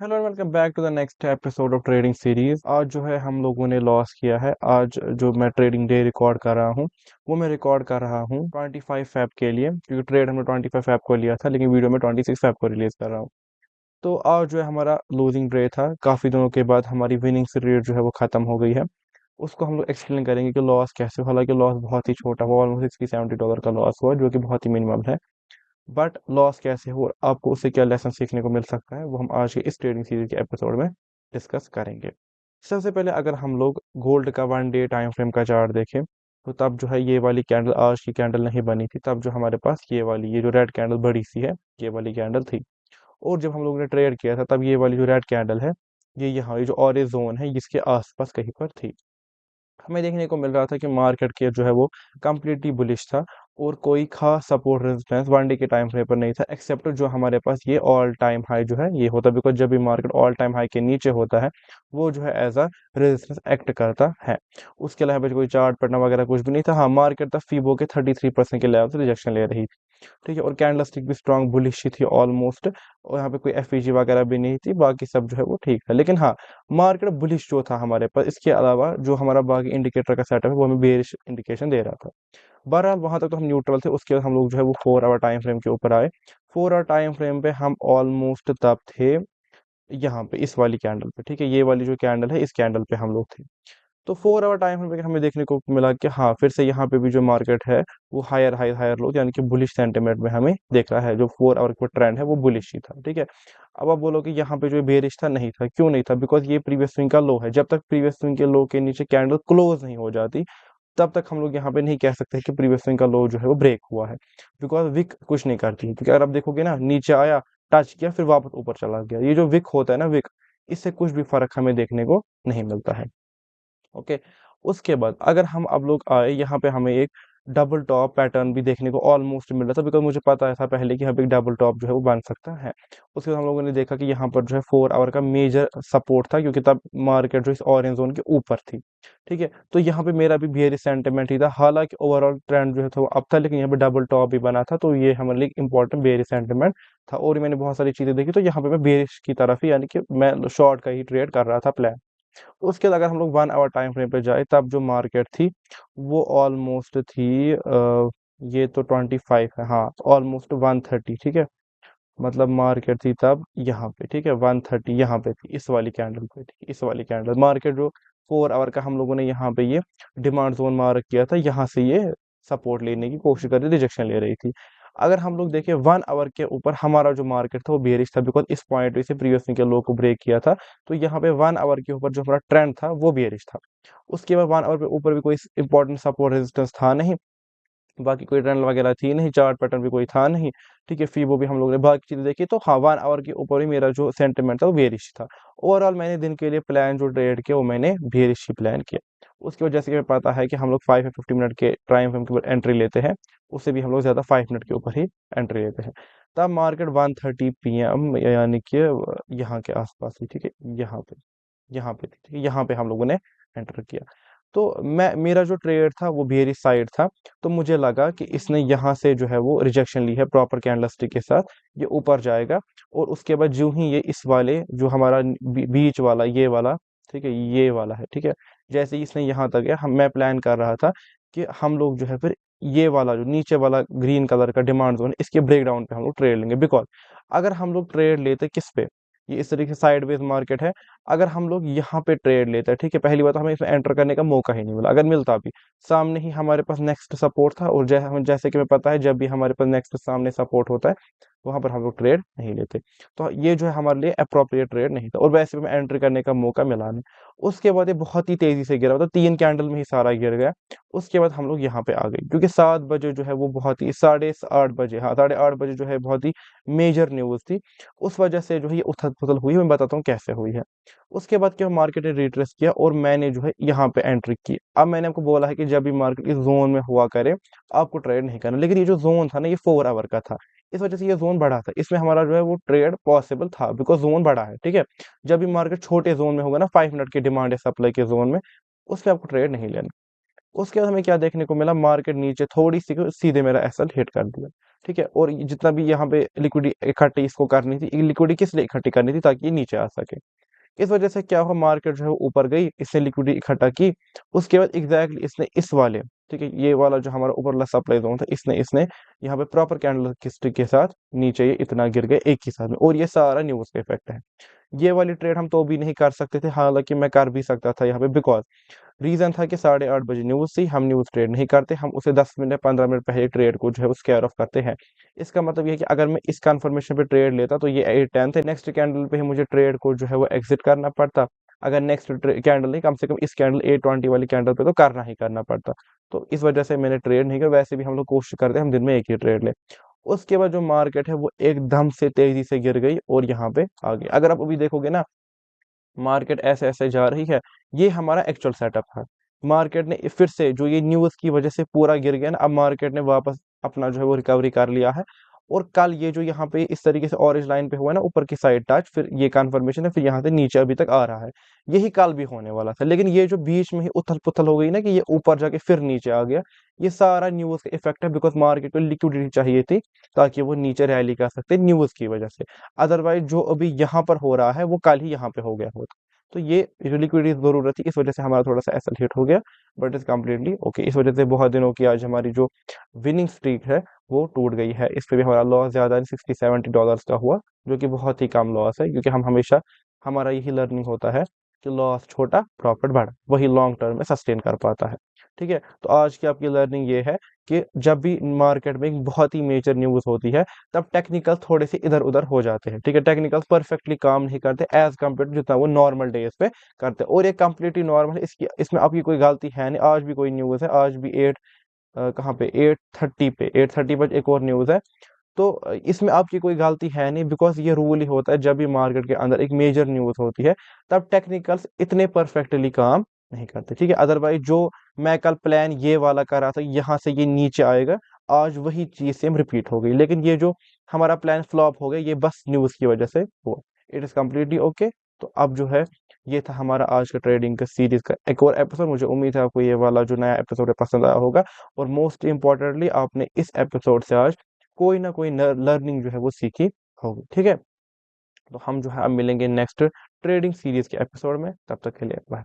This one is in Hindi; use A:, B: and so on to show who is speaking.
A: Hello and welcome back to the next episode of trading series. आज जो है हम लोगों ने लॉस किया है। आज जो मैं ट्रेडिंग डे रिकॉर्ड कर रहा हूँ वो मैं रिकॉर्ड कर रहा हूँ 25 फेब के लिए, क्योंकि ट्रेड हमने 25 फेब को लिया था लेकिन वीडियो में 26 फेब को रिलीज कर रहा हूँ। तो आज जो है हमारा लूजिंग डे था। काफ़ी दिनों के बाद हमारी विनिंग रेट जो है वो ख़त्म हो गई है। उसको हम लोग एक्सप्लेन करेंगे कि लॉस कैसे हुआ। हालांकि लॉस बहुत ही छोटा हुआ, ऑलमोस्ट $60-70 का लॉस हुआ, जो कि बहुत ही मिनिमम है। बट लॉस कैसे हो, आपको उससे क्या लेसन सीखने को मिल सकता है, वो हम आज के इस ट्रेडिंग सीरीज के एपिसोड में डिस्कस करेंगे। सबसे पहले अगर हम लोग गोल्ड का 1 डे टाइम फ्रेम का चार्ट देखें, तो तब जो है ये वाली कैंडल, आज की कैंडल नहीं बनी थी, तब जो हमारे पास ये जो रेड कैंडल बड़ी सी है, ये वाली कैंडल थी। और जब हम लोगों ने ट्रेड किया था तब ये वाली जो रेड कैंडल है, ये यहाँ ये जो ऑरेंज जोन है इसके आसपास कहीं पर थी। हमें देखने को मिल रहा था कि मार्केट के जो है वो कंप्लीटली बुलिश था, और कोई खास सपोर्ट रेजिस्टेंस 1 डे के टाइम फ्रेम पर नहीं था, एक्सेप्ट जो हमारे पास ये ऑल टाइम हाई जो है ये होता है। बिकॉज जब भी मार्केट ऑल टाइम हाई के नीचे होता है, वो जो है एज अ रेजिस्टेंस एक्ट करता है। उसके अलावा कोई चार्ट पैटर्न वगैरह कुछ भी नहीं था। हाँ, मार्केट तक फीबो के 33% के लेवल से रिजेक्शन ले रही थी। ठीक है, और कैंडल स्टिक भी स्ट्रॉन्ग बुलिश ही थी ऑलमोस्ट, और यहाँ पे कोई एफईजी वगैरह भी नहीं थी। बाकी सब जो है वो ठीक है, लेकिन हाँ, मार्केट बुलिश जो था हमारे पास, इसके अलावा जो हमारा बाकी इंडिकेटर का सेटअप है वो हमें बेरिश इंडिकेशन दे रहा था। बहरहाल वहां तक तो हम न्यूट्रल थे। उसके बाद हम लोग जो है वो 4 आवर टाइम फ्रेम के ऊपर आए। 4 आवर टाइम फ्रेम पे हम ऑलमोस्ट तब थे यहाँ पे इस वाली कैंडल पे। ठीक है, ये वाली जो कैंडल है, इस कैंडल पे हम लोग थे। तो 4 आवर टाइम फ्रेम पे हमें देखने को मिला कि हाँ, फिर से यहाँ पे भी जो मार्केट है वो हायर हाई हायर लो, यानी कि बुलिश सेंटीमेंट में हमें देख रहा है। जो 4 आवर का ट्रेंड है वो बुलिश ही था। ठीक है, अब आप बोलो कि यहाँ पे जो बेरिश था, नहीं था। क्यों नहीं था? बिकॉज ये प्रीवियस स्विंग का लो है। जब तक प्रीवियस स्विंग के लो के नीचे कैंडल क्लोज नहीं हो जाती, तब तक हम लोग यहाँ पे नहीं कह सकते कि प्रीवियस स्विंग का लो जो है वो ब्रेक हुआ है। बिकॉज विक कुछ नहीं करती है, क्योंकि अगर आप देखोगे ना, नीचे आया, टच किया, फिर वापस ऊपर चला गया। ये जो विक होता है ना, विक, इससे कुछ भी फर्क हमें देखने को नहीं मिलता है। ओके, उसके बाद अगर हम अब लोग आए यहाँ पे, हमें एक डबल टॉप पैटर्न भी देखने को ऑलमोस्ट मिल रहा था। बिकॉज मुझे पता था पहले कि यहाँ पे एक डबल टॉप जो है वो बन सकता है। उसके बाद हम लोगों ने देखा कि यहाँ पर जो है 4 आवर का मेजर सपोर्ट था, क्योंकि तब मार्केट जो इस ऑरेंज जोन के ऊपर थी। ठीक है, तो यहाँ पे मेरा भी बेयरिश सेंटिमेंट ही था। हालांकि ओवरऑल ट्रेंड जो है था वो अब था, लेकिन यहाँ पे डबल टॉप भी बना था, तो ये हमारे लिए इंपॉर्टेंट बेयरिश सेंटिमेंट था। और मैंने बहुत सारी चीजें देखी, तो यहाँ पे मैं बेयरिश की तरफ ही, यानी कि मैं शॉर्ट का ही ट्रेड कर रहा था, प्लान। उसके बाद अगर हम लोग 1 आवर टाइम फ्रेम पे जाए, तब जो मार्केट थी वो ऑलमोस्ट थी ये तो 25 है, हाँ, ऑलमोस्ट 130। ठीक है, मतलब मार्केट थी तब यहाँ पे। ठीक है, 130 यहाँ पे थी, इस वाली कैंडल पे थी, इस वाली कैंडल। मार्केट जो 4 आवर का हम लोगों ने यहाँ पे ये डिमांड जोन मार्क किया था, यहाँ से ये सपोर्ट लेने की कोशिश कर रही थी, रिजेक्शन ले रही थी। अगर हम लोग देखें 1 आवर के ऊपर, हमारा जो मार्केट था वो बेरिश था, बिकॉज इस पॉइंट से प्रीवियस के लो को ब्रेक किया था। तो यहाँ पे 1 आवर के ऊपर जो हमारा ट्रेंड था वो बेरिश था। उसके बाद 1 आवर पे ऊपर भी कोई इंपॉर्टेंट सपोर्ट रेजिस्टेंस था नहीं, बाकी कोई ट्रेंड वगैरह थी नहीं, चार्ट पैटर्न भी कोई था नहीं। ठीक है, फीबो भी हम लोग ने बाकी चीजें देखी। तो हाँ, 1 आवर के ऊपर ही मेरा जो सेंटिमेंट था वो बेरिश था। ओवरऑल मैंने दिन के लिए प्लान जो ट्रेड किया वो मैंने बेरिश ही प्लान किया। उसकी वजह से हमें पता है कि हम लोग 5 या 50 मिनट के टाइम फ्रेम के ऊपर एंट्री लेते हैं, उससे भी हम लोग ज्यादा 5 मिनट के ऊपर ही एंट्री लेते हैं। तब मार्केट 1:30 PM, यानी कि यहाँ के आसपास ही, ठीक है, यहाँ पे थी। ठीक है, यहाँ पे हम लोगों ने एंटर किया। तो मैं, मेरा जो ट्रेड था वो बेयरिश साइड था। तो मुझे लगा कि इसने यहाँ से जो है वो रिजेक्शन ली है प्रॉपर कैंडलस्टिक के साथ, ये ऊपर जाएगा। और उसके बाद जो ही ये इस वाले जो हमारा बीच वाला, ये वाला, ठीक है, ये वाला है, ठीक है, जैसे ही इसने यहाँ तक गया, हम मैं प्लान कर रहा था कि हम लोग जो है फिर ये वाला जो नीचे वाला ग्रीन कलर का डिमांड जोन, इसके ब्रेकडाउन पे हम लोग ट्रेड लेंगे। बिकॉज अगर हम लोग ट्रेड लेते किस पे, ये इस तरीके से साइडवेज मार्केट है, अगर हम लोग यहाँ पे ट्रेड लेते हैं, ठीक है, पहली बात तो हमें इसमें एंटर करने का मौका ही नहीं मिला। अगर मिलता भी, सामने ही हमारे पास नेक्स्ट सपोर्ट था, और जैसे कि हमें पता है, जब भी हमारे पास नेक्स्ट सामने सपोर्ट होता है, वहां पर हम लोग ट्रेड नहीं लेते। तो ये जो है हमारे लिए अप्रोप्रिएट ट्रेड नहीं था, और वैसे भी हमें एंट्री करने का मौका मिला नहीं। उसके बाद ये बहुत ही तेजी से गिरा, मतलब 3 कैंडल में ही सारा गिर गया। उसके बाद हम लोग यहाँ पे आ गए, क्योंकि 7 बजे जो है वो बहुत ही, 8:30 बजे, हाँ, 8:30 बजे जो है बहुत ही मेजर न्यूज थी। उस वजह से जो है ये उथल पुथल हुई, मैं बताता हूँ कैसे हुई है। उसके बाद क्या, मार्केट ने रिट्रेस किया और मैंने जो है यहाँ पे एंट्री की। अब मैंने आपको बोला है कि जब भी मार्केट इस जोन में हुआ करे, आपको ट्रेड नहीं करना। लेकिन ये जो जोन था ना, ये 4 आवर का था, इस वजह से ये जोन बड़ा था, इसमें हमारा जो है वो ट्रेड पॉसिबल था, बिकॉज जोन बड़ा है। ठीक है, जब भी मार्केट छोटे जोन में होगा ना, 5 मिनट के डिमांड या सप्लाई के जोन में, उसमें आपको ट्रेड नहीं लेना। उसके बाद हमें क्या देखने को मिला, मार्केट नीचे थोड़ी सी सीधे मेरा एसएल हिट कर दिया। ठीक है। और जितना भी यहाँ पे लिक्विडिटी इकट्ठी इसको करनी थी, लिक्विडिटी किस लिए इकट्ठी करनी थी, ताकि ये नीचे आ सके। इस वजह से क्या हुआ, मार्केट जो है वो ऊपर गई, इसने लिक्विडिटी इकट्ठा की। उसके बाद एग्जैक्टली इसने इस वाले, ठीक है, ये वाला जो हमारा ऊपर वाला सप्लाई जोन था, इसने इसने यहाँ पे प्रॉपर कैंडल स्टिक के साथ नीचे ये इतना गिर गए एक ही साथ में, और ये सारा न्यूज का इफेक्ट है। ये वाली ट्रेड हम तो भी नहीं कर सकते थे, हालांकि मैं कर भी सकता था यहाँ पे, बिकॉज रीजन था कि 8:30 बजे न्यूज थी, हम न्यूज ट्रेड नहीं करते, हम उसे 10 मिनट 15 मिनट पहले ट्रेड को जो है उसके ऑफ करते हैं। इसका मतलब ये है कि अगर मैं इस कंफर्मेशन पे ट्रेड लेता तो ये 8:10 थे, नेक्स्ट कैंडल पे ही मुझे ट्रेड को जो है वो एग्जिट करना पड़ता। अगर नेक्स्ट कैंडल नहीं, कम से कम इस कैंडल 8:20 वाली कैंडल पे तो करना ही करना पड़ता। तो इस वजह से मैंने ट्रेड नहीं किया। वैसे भी हम लोग कोशिश करते हैं हम दिन में एक ही ट्रेड ले। उसके बाद जो मार्केट है वो एकदम से तेजी से गिर गई और यहाँ पे आ गई। अगर आप अभी देखोगे ना, मार्केट ऐसे ऐसे जा रही है, ये हमारा एक्चुअल सेटअप था। मार्केट ने फिर से जो ये न्यूज की वजह से पूरा गिर गया ना, अब मार्केट ने वापस अपना जो है वो रिकवरी कर लिया है। और कल ये जो यहाँ पे इस तरीके से ऑरेंज लाइन पे हुआ है ना, ऊपर की साइड टच, फिर ये कंफर्मेशन है, फिर यहाँ से नीचे अभी तक आ रहा है। यही कल भी होने वाला था, लेकिन ये जो बीच में ही उथल पुथल हो गई ना, कि ये ऊपर जाके फिर नीचे आ गया, ये सारा न्यूज का इफेक्ट है। बिकॉज मार्केट को लिक्विडिटी चाहिए थी ताकि वो नीचे रैली कर सकते न्यूज की वजह से। अदरवाइज जो अभी यहाँ पर हो रहा है वो कल ही यहाँ पे हो गया होता। तो ये जो लिक्विडिटी जरूरत थी, इस वजह से हमारा थोड़ा सा एसल हिट हो गया, बट इज कम्प्लीटली ओके। इस वजह से बहुत दिनों की आज हमारी जो विनिंग स्ट्रीक है वो टूट गई है। इस पे भी हमारा लॉस ज्यादा नहीं, $60-70 का हुआ, जो कि बहुत ही कम लॉस है, क्योंकि हम हमेशा, हमारा यही लर्निंग होता है कि लॉस छोटा प्रॉफिट बड़ा, वही लॉन्ग टर्म में सस्टेन कर पाता है। ठीक है, तो आज की आपकी लर्निंग ये है कि जब भी मार्केट में एक बहुत ही मेजर न्यूज होती है, तब टेक्निकल थोड़े से इधर उधर हो जाते हैं। ठीक है, टेक्निकल परफेक्टली काम नहीं करते एज कम्पेयर टू जितना वो नॉर्मल डेज पे करते हैं, और ये कंप्लीटली नॉर्मल है। इसकी इसमें आपकी कोई गलती है नहीं। आज भी कोई न्यूज है, आज भी कहाँ पे 8:30 पर एक और न्यूज है। तो इसमें आपकी कोई गलती है नहीं, बिकॉज ये रूल ही होता है, जब भी मार्केट के अंदर एक मेजर न्यूज होती है, तब टेक्निकल्स इतने परफेक्टली काम नहीं करते। ठीक है, अदरवाइज जो मैं कल प्लान ये वाला कर रहा था, यहाँ से ये नीचे आएगा, आज वही चीज सेम रिपीट हो गई, लेकिन ये जो हमारा प्लान फ्लॉप हो गया, ये बस न्यूज की वजह से हुआ। It is completely okay. तो अब जो है, ये था हमारा आज का ट्रेडिंग का सीरीज का एक और एपिसोड। मुझे उम्मीद है आपको ये वाला जो नया एपिसोड है पसंद आया होगा, और मोस्ट इम्पोर्टेंटली आपने इस एपिसोड से आज कोई ना कोई लर्निंग जो है वो सीखी होगी। ठीक है, तो हम जो है अब मिलेंगे नेक्स्ट ट्रेडिंग सीरीज के एपिसोड में। तब तक के लिए बाय।